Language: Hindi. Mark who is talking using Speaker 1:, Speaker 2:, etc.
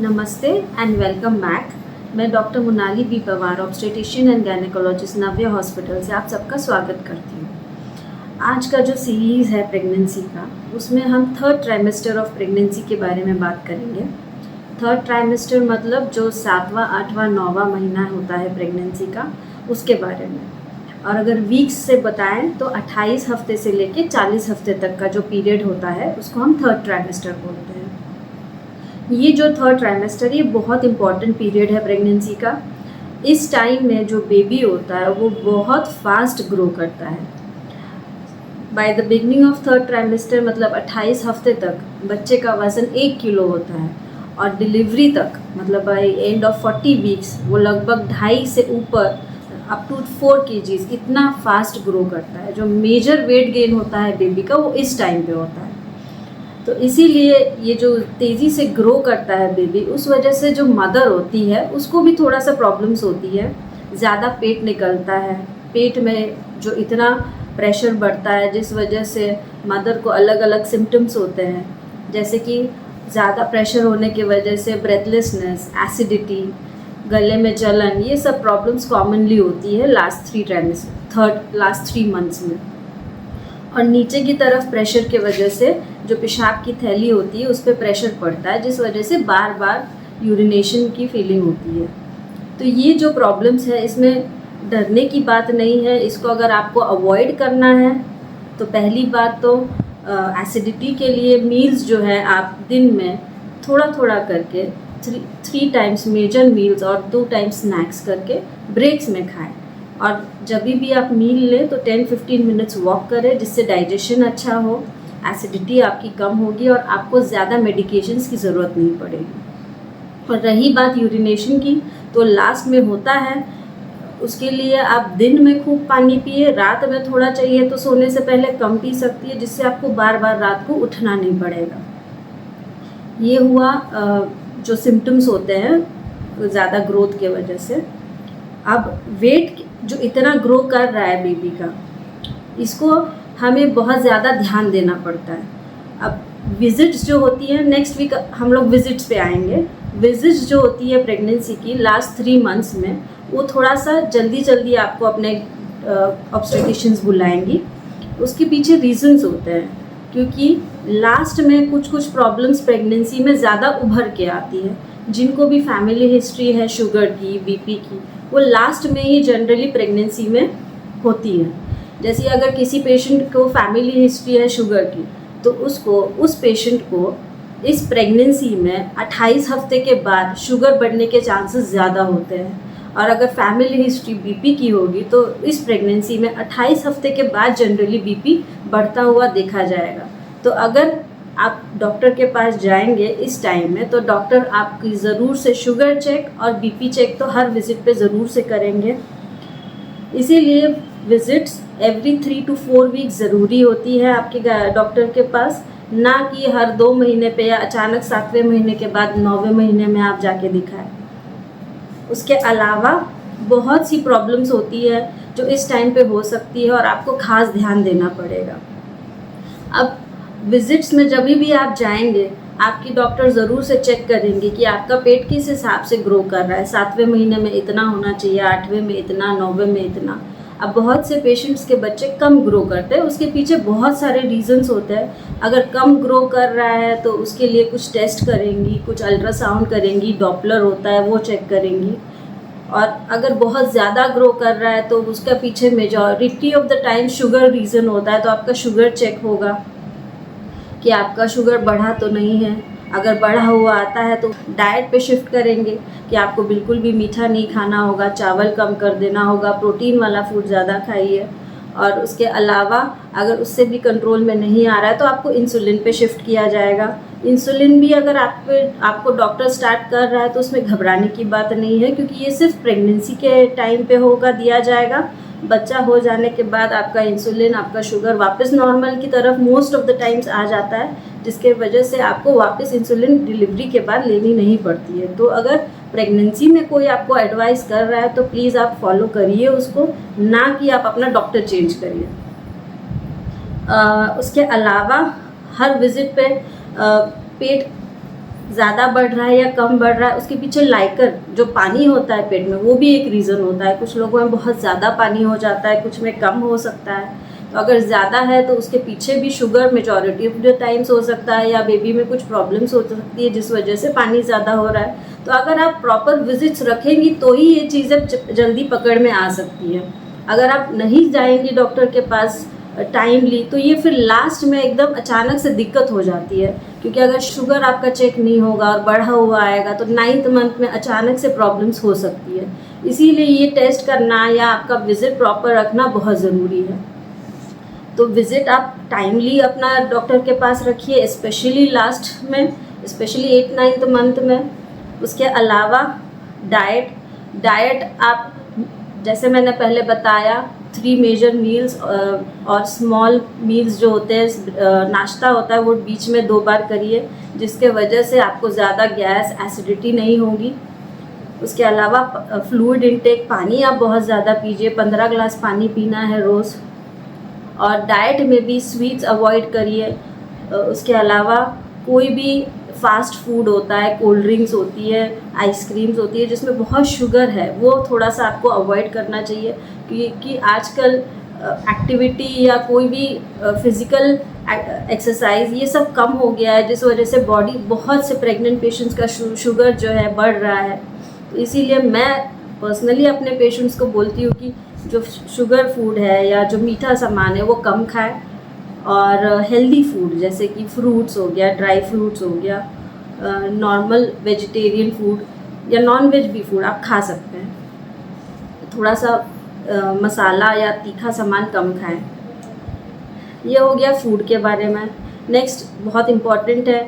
Speaker 1: नमस्ते एंड वेलकम बैक। मैं doctor Monali B Pawar, obstetrician and gynaecologist, Navya hospital से आप सबका स्वागत करती हूँ। आज का जो सीरीज़ है प्रेगनेंसी का, उसमें हम थर्ड ट्राइमेस्टर ऑफ प्रेगनेंसी के बारे में बात करेंगे। थर्ड ट्राइमेस्टर मतलब जो 7वां, 8वां, 9वां महीना होता है प्रेगनेंसी का, उसके बारे में। और अगर वीक्स से बताएं तो 28 हफ्ते से लेके 40 हफ्ते तक का जो पीरियड होता है उसको हम थर्ड ट्राइमेस्टर बोलते हैं। ये जो थर्ड ट्राइमेस्टर, ये बहुत इम्पॉर्टेंट पीरियड है प्रेगनेंसी का। इस टाइम में जो बेबी होता है वो बहुत फास्ट ग्रो करता है। By the beginning of third trimester मतलब 28 हफ्ते तक बच्चे का वज़न 1 किलो होता है और डिलीवरी तक मतलब बाय एंड ऑफ 40 वीक्स वो लगभग 2.5 से ऊपर अप टू 4 kgs इतना फास्ट ग्रो करता है। जो मेजर वेट गेन होता है बेबी का वो इस टाइम पे होता है। तो इसीलिए ये जो तेज़ी से ग्रो करता है बेबी, उस वजह से जो मदर होती है उसको भी थोड़ा सा प्रॉब्लम्स होती है। ज़्यादा पेट निकलता है, पेट में जो इतना प्रेशर बढ़ता है जिस वजह से मदर को अलग अलग सिम्टम्स होते हैं, जैसे कि ज़्यादा प्रेशर होने की वजह से ब्रेथलेसनेस, एसिडिटी, गले में जलन, ये सब प्रॉब्लम्स कॉमनली होती है लास्ट 3 मंथ्स में। और नीचे की तरफ प्रेशर के वजह से जो पेशाब की थैली होती है उस पर प्रेशर पड़ता है, जिस वजह से बार बार यूरिनेशन की फीलिंग होती है। तो ये जो प्रॉब्लम्स है इसमें डरने की बात नहीं है। इसको अगर आपको अवॉइड करना है तो पहली बात तो एसिडिटी के लिए मील्स जो है आप दिन में थोड़ा थोड़ा करके 3 टाइम्स मेजर मील्स और 2 टाइम्स स्नैक्स करके ब्रेक्स में खाएं। और जब भी आप मील लें तो 10-15 मिनट्स वॉक करें, जिससे डाइजेशन अच्छा हो, एसिडिटी आपकी कम होगी और आपको ज़्यादा मेडिकेशंस की ज़रूरत नहीं पड़ेगी। और रही बात यूरिनेशन की, तो लास्ट में होता है, उसके लिए आप दिन में खूब पानी पिए, रात में थोड़ा चाहिए तो सोने से पहले कम पी सकती है, जिससे आपको बार बार रात को उठना नहीं पड़ेगा। ये हुआ जो सिम्टम्स होते हैं ज़्यादा ग्रोथ के वजह से। अब वेट जो इतना ग्रो कर रहा है बेबी का, इसको हमें बहुत ज़्यादा ध्यान देना पड़ता है। अब विज़िट्स जो होती हैं, नेक्स्ट वीक हम लोग विज़िट्स पे आएंगे। विज़िट्स जो होती है प्रेगनेंसी की लास्ट 3 मंथ्स में, वो थोड़ा सा जल्दी आपको अपने ऑब्स्टेटिशियंस बुलाएंगी। उसके पीछे रीजंस होते हैं, क्योंकि लास्ट में कुछ प्रॉब्लम्स प्रेगनेंसी में ज़्यादा उभर के आती है। जिनको भी फैमिली हिस्ट्री है शुगर की, बीपी की, वो लास्ट में ही जनरली प्रेगनेंसी में होती है। जैसे अगर किसी पेशेंट को फैमिली हिस्ट्री है शुगर की, तो उस पेशेंट को इस प्रेगनेंसी में 28 हफ्ते के बाद शुगर बढ़ने के चांसेस ज़्यादा होते हैं। और अगर फैमिली हिस्ट्री बीपी की होगी तो इस प्रेगनेंसी में 28 हफ्ते के बाद जनरली बीपी बढ़ता हुआ देखा जाएगा। तो अगर आप डॉक्टर के पास जाएंगे इस टाइम में, तो डॉक्टर आपकी ज़रूर से शुगर चेक और बीपी चेक तो हर विज़िट पे ज़रूर से करेंगे। इसीलिए विज़िट्स एवरी 3 to 4 वीक ज़रूरी होती है आपके डॉक्टर के पास, ना कि हर 2 महीने पे या अचानक 7वें महीने के बाद 9वें महीने में आप जाके दिखाएं। उसके अलावा बहुत सी प्रॉब्लम्स होती है जो इस टाइम पे हो सकती है और आपको खास ध्यान देना पड़ेगा। अब विज़िट्स में जब भी आप जाएंगे, आपकी डॉक्टर ज़रूर से चेक करेंगे कि आपका पेट किस हिसाब से ग्रो कर रहा है। 7वें महीने में इतना होना चाहिए, 8वें में इतना, 9वें में इतना। अब बहुत से पेशेंट्स के बच्चे कम ग्रो करते हैं, उसके पीछे बहुत सारे रीजंस होते हैं। अगर कम ग्रो कर रहा है तो उसके लिए कुछ टेस्ट करेंगी, कुछ अल्ट्रासाउंड करेंगी, डॉपलर होता है वो चेक करेंगी। और अगर बहुत ज़्यादा ग्रो कर रहा है तो उसका पीछे majority of the time sugar reason होता है। तो आपका शुगर चेक होगा कि आपका शुगर बढ़ा तो नहीं है। अगर बढ़ा हुआ आता है तो डाइट पे शिफ्ट करेंगे कि आपको बिल्कुल भी मीठा नहीं खाना होगा, चावल कम कर देना होगा, प्रोटीन वाला फूड ज़्यादा खाइए। और उसके अलावा अगर उससे भी कंट्रोल में नहीं आ रहा है तो आपको इंसुलिन पे शिफ्ट किया जाएगा। इंसुलिन भी अगर आपको डॉक्टर स्टार्ट कर रहा है तो उसमें घबराने की बात नहीं है, क्योंकि ये सिर्फ प्रेगनेंसी के टाइम पे होगा, दिया जाएगा। बच्चा हो जाने के बाद आपका इंसुलिन, आपका शुगर वापस नॉर्मल की तरफ मोस्ट ऑफ द टाइम्स आ जाता है, जिसके वजह से आपको वापस इंसुलिन डिलीवरी के बाद लेनी नहीं पड़ती है। तो अगर प्रेगनेंसी में कोई आपको एडवाइस कर रहा है तो प्लीज़ आप फॉलो करिए उसको, ना कि आप अपना डॉक्टर चेंज करिए। उसके अलावा हर विज़िट पे पेट ज़्यादा बढ़ रहा है या कम बढ़ रहा है, उसके पीछे लाइकर जो पानी होता है पेट में, वो भी एक रीज़न होता है। कुछ लोगों में बहुत ज़्यादा पानी हो जाता है, कुछ में कम हो सकता है। तो अगर ज़्यादा है तो उसके पीछे भी sugar majority of the times हो सकता है, या बेबी में कुछ प्रॉब्लम्स हो सकती है जिस वजह से पानी ज़्यादा हो रहा है। तो अगर आप प्रॉपर विजिट्स रखेंगी तो ही ये चीज़ें जल्दी पकड़ में आ सकती है। अगर आप नहीं जाएंगी डॉक्टर के पास टाइमली, तो ये फिर लास्ट में एकदम अचानक से दिक्कत हो जाती है। क्योंकि अगर शुगर आपका चेक नहीं होगा और बढ़ा हुआ आएगा तो 9th मंथ में अचानक से प्रॉब्लम्स हो सकती है। इसीलिए ये टेस्ट करना या आपका विज़िट प्रॉपर रखना बहुत ज़रूरी है। तो विज़िट आप टाइमली अपना डॉक्टर के पास रखिए, स्पेशली लास्ट में, स्पेशली 8-9th मंथ में। उसके अलावा डाइट आप, जैसे मैंने पहले बताया, 3 मेजर मील्स और स्मॉल मील्स जो होते हैं, नाश्ता होता है, वो बीच में 2 बार करिए, जिसके वजह से आपको ज़्यादा गैस एसिडिटी नहीं होगी। उसके अलावा फ्लूइड इनटेक, पानी आप बहुत ज़्यादा पीजिए, 15 ग्लास पानी पीना है रोज़। और डाइट में भी स्वीट्स अवॉइड करिए। उसके अलावा कोई भी फास्ट फूड होता है, कोल्ड ड्रिंक्स होती है, आइसक्रीम्स होती है जिसमें बहुत शुगर है, वो थोड़ा सा आपको अवॉइड करना चाहिए। क्योंकि आजकल एक्टिविटी या कोई भी फिज़िकल एक्सरसाइज ये सब कम हो गया है, जिस वजह से बॉडी, बहुत से प्रेग्नेंट पेशेंट्स का शुगर जो है बढ़ रहा है। तो इसीलिए मैं पर्सनली अपने पेशेंट्स को बोलती हूँ कि जो शुगर फूड है या जो मीठा सामान है वो कम खाएं, और हेल्दी फूड जैसे कि फ्रूट्स हो गया, ड्राई फ्रूट्स हो गया, नॉर्मल वेजिटेरियन फूड या नॉन वेज भी फूड आप खा सकते हैं। थोड़ा सा मसाला या तीखा सामान कम खाएं। ये हो गया फूड के बारे में। नेक्स्ट बहुत इम्पॉर्टेंट है